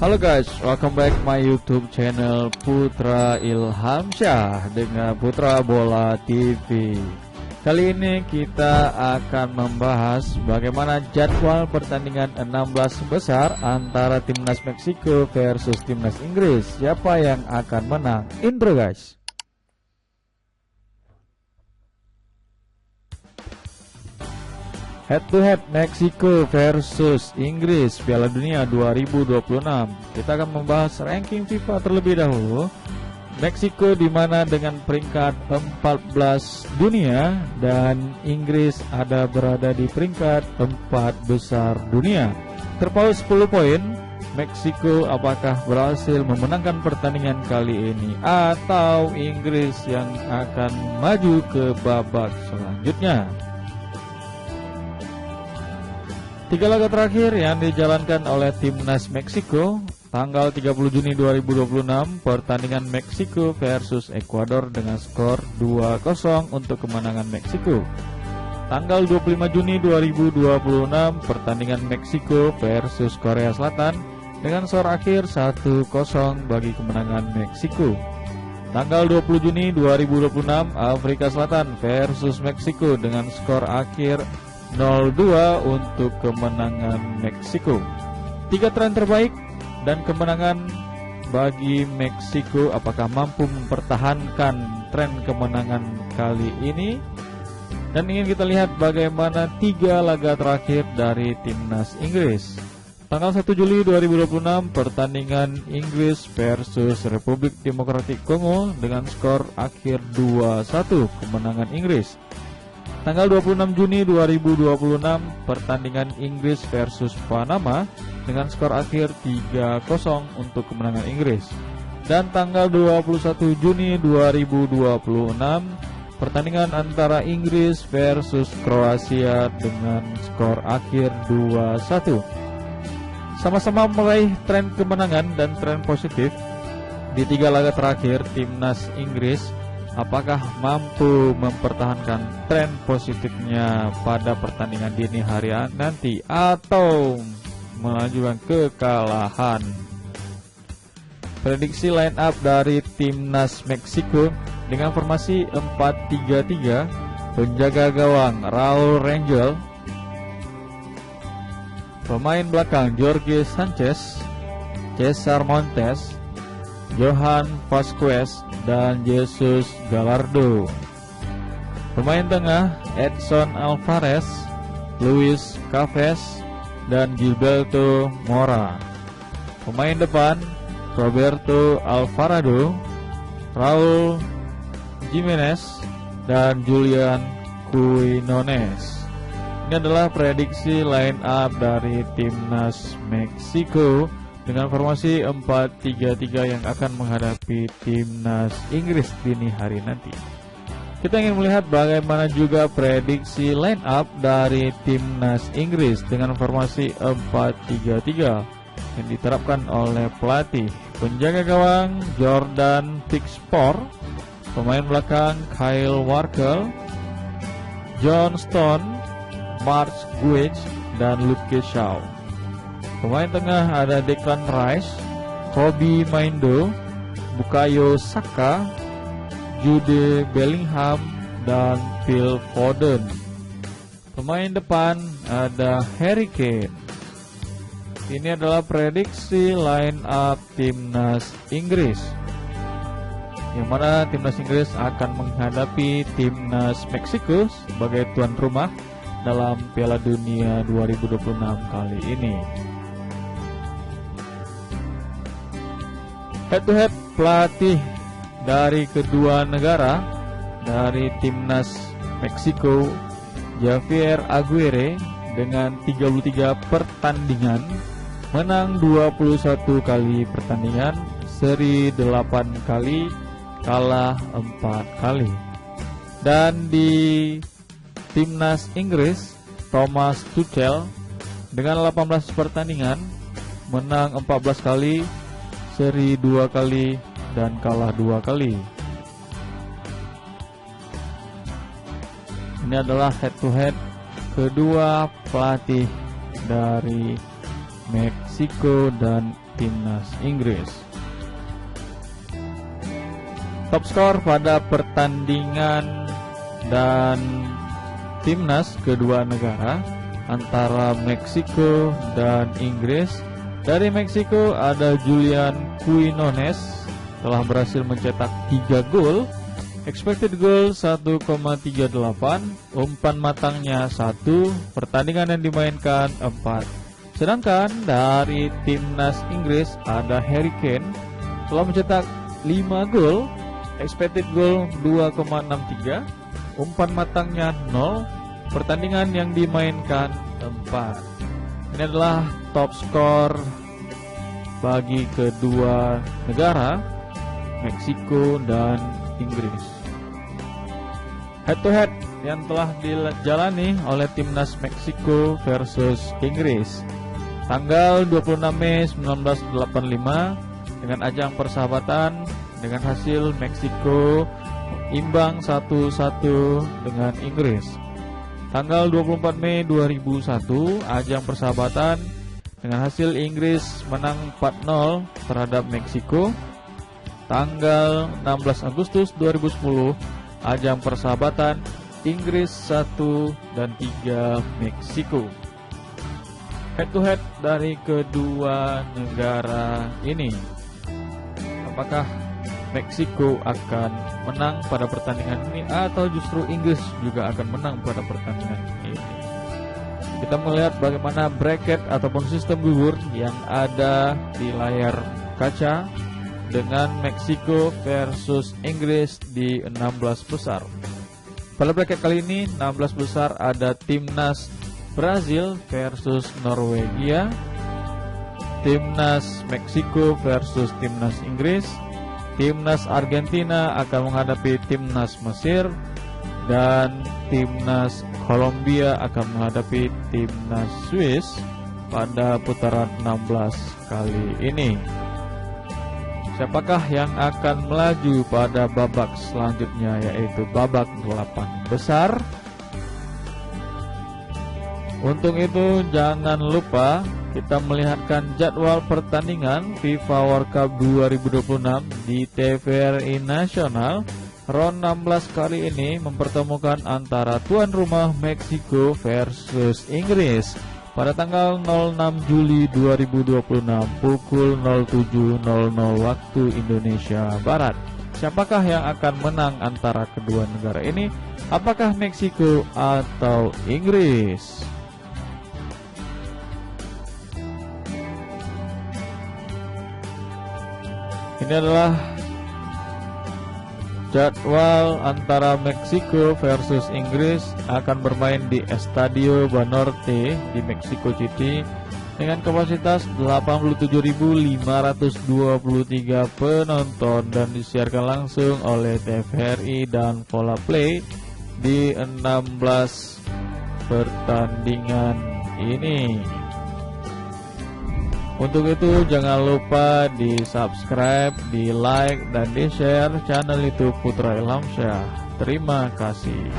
Halo guys, welcome back my YouTube channel Putra Ilhamsyah dengan Putra Bola TV. Kali ini kita akan membahas bagaimana jadwal pertandingan 16 besar antara timnas Meksiko versus timnas Inggris. Siapa yang akan menang? Intro guys. Head to head Meksiko versus Inggris Piala Dunia 2026. Kita akan membahas ranking FIFA terlebih dahulu. Meksiko di mana dengan peringkat 14 dunia dan Inggris ada berada di peringkat 4 besar dunia. Terpaut 10 poin. Meksiko apakah berhasil memenangkan pertandingan kali ini atau Inggris yang akan maju ke babak selanjutnya? 3 laga terakhir yang dijalankan oleh timnas Meksiko tanggal 30 Juni 2026, pertandingan Meksiko versus Ekuador dengan skor 2-0 untuk kemenangan Meksiko. Tanggal 25 Juni 2026, pertandingan Meksiko versus Korea Selatan dengan skor akhir 1-0 bagi kemenangan Meksiko. Tanggal 20 Juni 2026, Afrika Selatan versus Meksiko dengan skor akhir 0-2 untuk kemenangan Meksiko. 3 tren terbaik dan kemenangan bagi Meksiko, apakah mampu mempertahankan tren kemenangan kali ini? Dan ingin kita lihat bagaimana 3 laga terakhir dari timnas Inggris. Tanggal 1 Juli 2026, pertandingan Inggris versus Republik Demokratik Kongo dengan skor akhir 2-1 kemenangan Inggris. Tanggal 26 Juni 2026, pertandingan Inggris versus Panama dengan skor akhir 3-0 untuk kemenangan Inggris. Dan tanggal 21 Juni 2026, pertandingan antara Inggris versus Kroasia dengan skor akhir 2-1. Sama-sama meraih tren kemenangan dan tren positif di 3 laga terakhir. Timnas Inggris apakah mampu mempertahankan tren positifnya pada pertandingan dini hari nanti atau mengajukan kekalahan? Prediksi line up dari timnas Meksiko dengan formasi 4-3-3, penjaga gawang Raul Rangel, pemain belakang Jorge Sanchez, Cesar Montes, Johan Vasquez, dan Jesus Gallardo. Pemain tengah Edson Alvarez, Luis Cafes, dan Gilberto Mora. Pemain depan Roberto Alvarado, Raul Jimenez, dan Julian Quinones. Ini adalah prediksi line up dari timnas Meksiko dengan formasi 4-3-3 yang akan menghadapi timnas Inggris dini hari nanti. Kita ingin melihat bagaimana juga prediksi line up dari timnas Inggris dengan formasi 4-3-3 yang diterapkan oleh pelatih. Penjaga gawang Jordan Pickford, pemain belakang Kyle Walker, John Stone, Mark Guedes, dan Luke Shaw. Pemain tengah ada Declan Rice, Kobbie Mainoo, Bukayo Saka, Jude Bellingham, dan Phil Foden. Pemain depan ada Harry Kane. Ini adalah prediksi line up timnas Inggris, yang mana timnas Inggris akan menghadapi timnas Meksiko sebagai tuan rumah dalam Piala Dunia 2026 kali ini. Head to head pelatih dari kedua negara, dari timnas Meksiko Javier Aguirre dengan 33 pertandingan, menang 21 kali pertandingan, seri 8 kali, kalah 4 kali. Dan di timnas Inggris Thomas Tuchel dengan 18 pertandingan, menang 14 kali, seri 2 kali, dan kalah 2 kali. Ini adalah head to head kedua pelatih dari Meksiko dan timnas Inggris. Top skor pada pertandingan dan timnas kedua negara antara Meksiko dan Inggris. Dari Meksiko ada Julian Quinones, telah berhasil mencetak 3 gol. Expected goal 1,38, umpan matangnya 1, pertandingan yang dimainkan 4. Sedangkan dari timnas Inggris ada Harry Kane, telah mencetak 5 gol. Expected goal 2,63, umpan matangnya 0, pertandingan yang dimainkan 4. Ini adalah top skor bagi kedua negara, Meksiko dan Inggris. Head to head yang telah dijalani oleh timnas Meksiko versus Inggris tanggal 26 Mei 1985 dengan ajang persahabatan, dengan hasil Meksiko imbang 1-1 dengan Inggris. Tanggal 24 Mei 2001 ajang persahabatan dengan hasil Inggris menang 4-0 terhadap Meksiko. Tanggal 16 Agustus 2010 ajang persahabatan Inggris 1 dan 3 Meksiko. Head to head dari kedua negara ini, apakah Meksiko akan menang pada pertandingan ini atau justru Inggris juga akan menang pada pertandingan ini? Kita melihat bagaimana bracket ataupun sistem gugur yang ada di layar kaca dengan Meksiko versus Inggris di 16 besar. Pada bracket kali ini 16 besar ada timnas Brazil versus Norwegia, timnas Meksiko versus timnas Inggris, timnas Argentina akan menghadapi timnas Mesir, dan timnas Kolombia akan menghadapi timnas Swiss pada putaran 16 kali ini. Siapakah yang akan melaju pada babak selanjutnya, yaitu babak 8 besar? Untuk itu jangan lupa kita melihatkan jadwal pertandingan FIFA World Cup 2026 di TVRI Nasional. Round 16 kali ini mempertemukan antara tuan rumah Meksiko versus Inggris pada tanggal 06 Juli 2026 pukul 07.00 waktu Indonesia Barat. Siapakah yang akan menang antara kedua negara ini? Apakah Meksiko atau Inggris? Ini adalah jadwal antara Meksiko versus Inggris, akan bermain di Estadio Banorte di Mexico City dengan kapasitas 87.523 penonton dan disiarkan langsung oleh TVRI dan Vola Play di 16 pertandingan ini. Untuk itu jangan lupa di subscribe, di like, dan di share channel YouTube Putra Ilhamsyah. Terima kasih.